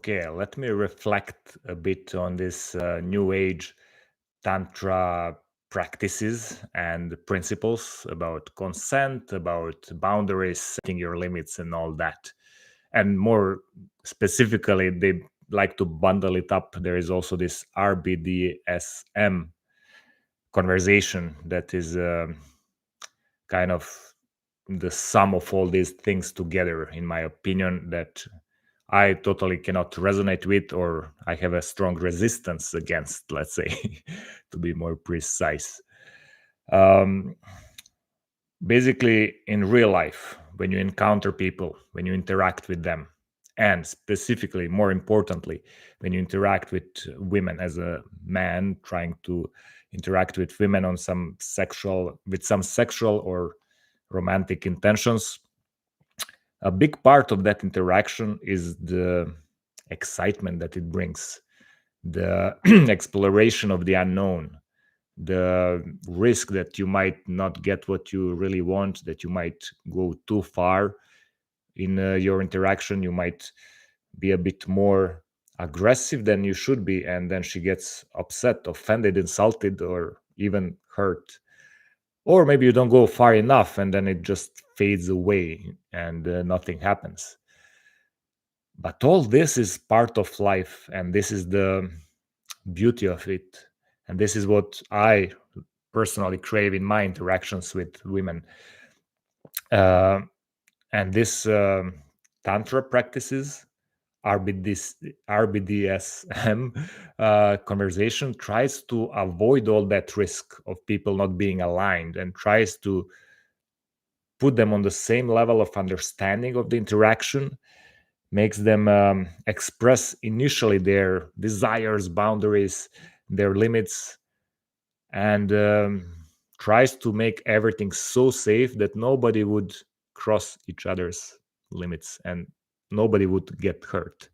Okay, let me reflect a bit on this new age Tantra practices and principles about consent, about boundaries, setting your limits, and all that. And more specifically, they like to bundle it up. There is also this RBDSM conversation that is kind of the sum of all these things together, in my opinion, that I totally cannot resonate with, or I have a strong resistance against, let's say, to be more precise. Um, Basically, in real life, when you encounter people, when you interact with them, and specifically, more importantly, when you interact with women as a man trying to interact with women on some sexual or romantic intentions, a big part of that interaction is the excitement that it brings, the exploration of the unknown, the risk that you might not get what you really want, that you might go too far in your interaction, you might be a bit more aggressive than you should be, and then she gets upset, offended, insulted, or even hurt. Or maybe you don't go far enough and then it just fades away and nothing happens. But all this is part of life, and this is the beauty of it. And this is what I personally crave in my interactions with women. Uh, and this Tantra practices, RBDSM conversation tries to avoid all that risk of people not being aligned and tries to put them on the same level of understanding of the interaction, makes them express initially their desires, boundaries, their limits, and tries to make everything so safe that nobody would cross each other's limits and nobody would get hurt.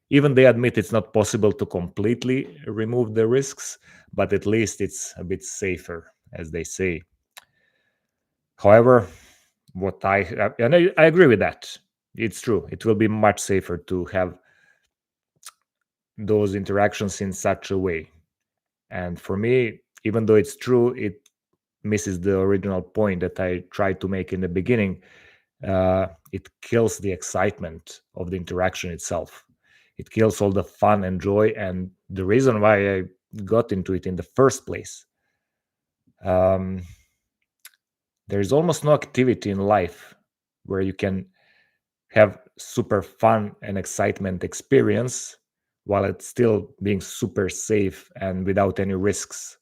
Even they admit it's not possible to completely remove the risks, but at least it's a bit safer, as they say. However, I agree with that. It's true. It will be much safer to have those interactions in such a way. And for me, even though it's true, it misses the original point that I tried to make in the beginning. It kills the excitement of the interaction itself. It kills all the fun and joy and the reason why I got into it in the first place. Um, there's almost no activity in life where you can have super fun and excitement experience while it's still being super safe and without any risks.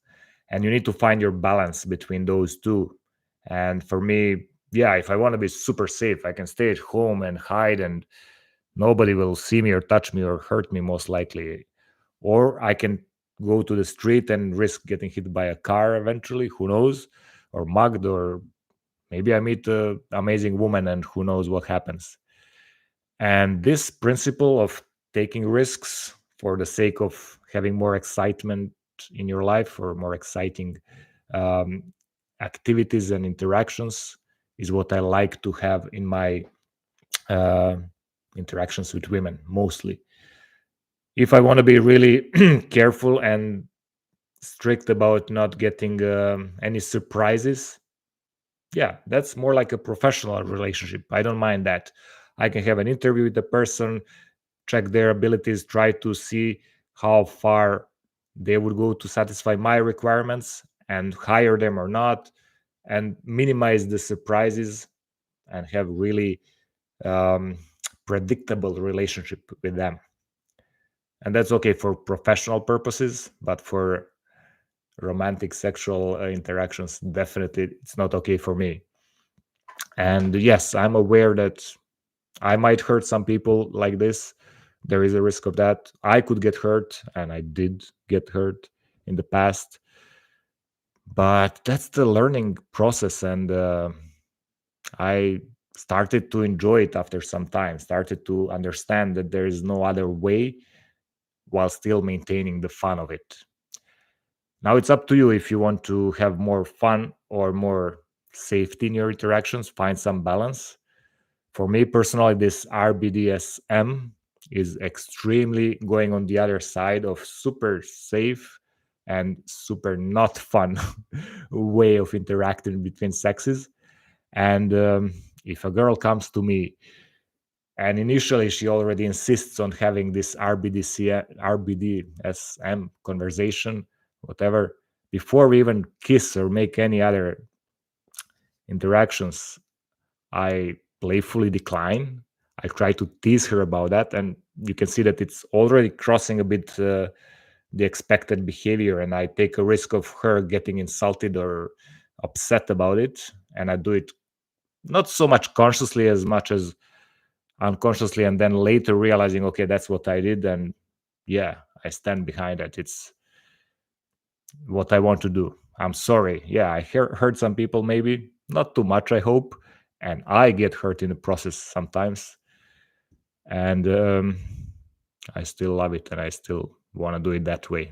And you need to find your balance between those two. And for me, yeah, if I want to be super safe, I can stay at home and hide and nobody will see me or touch me or hurt me, most likely. Or I can go to the street and risk getting hit by a car eventually, who knows, or mugged, or maybe I meet an amazing woman and who knows what happens. And this principle of taking risks for the sake of having more excitement in your life or more exciting um, activities and interactions is what I like to have in my uh, interactions with women mostly. If I want to be really careful and strict about not getting any surprises, yeah, that's more like a professional relationship. I don't mind that. I can have an interview with the person, check their abilities, try to see how far they would go to satisfy my requirements and hire them or not, and minimize the surprises and have really um, predictable relationship with them. And that's okay for professional purposes, but for romantic sexual interactions, definitely it's not okay for me. And yes, I'm aware that I might hurt some people like this. There is a risk of that. I could get hurt, and I did get hurt in the past. But that's the learning process, and I started to enjoy it after some time. Started to understand that there is no other way, while still maintaining the fun of it. Now it's up to you if you want to have more fun or more safety in your interactions. Find some balance. For me personally, this RBDSM is extremely going on the other side of super safe and super not fun way of interacting between sexes. And if a girl comes to me and initially she already insists on having this RBDSM conversation, whatever, before we even kiss or make any other interactions, I playfully decline. I try to tease her about that, and you can see that it's already crossing a bit the expected behavior, and I take a risk of her getting insulted or upset about it. And I do it not so much consciously as much as unconsciously, and then later realizing, okay, that's what I did, and yeah, I stand behind it. It's what I want to do. I'm sorry. Yeah, I hurt some people, maybe not too much, I hope, and I get hurt in the process sometimes, and I still love it, and I still want to do it that way.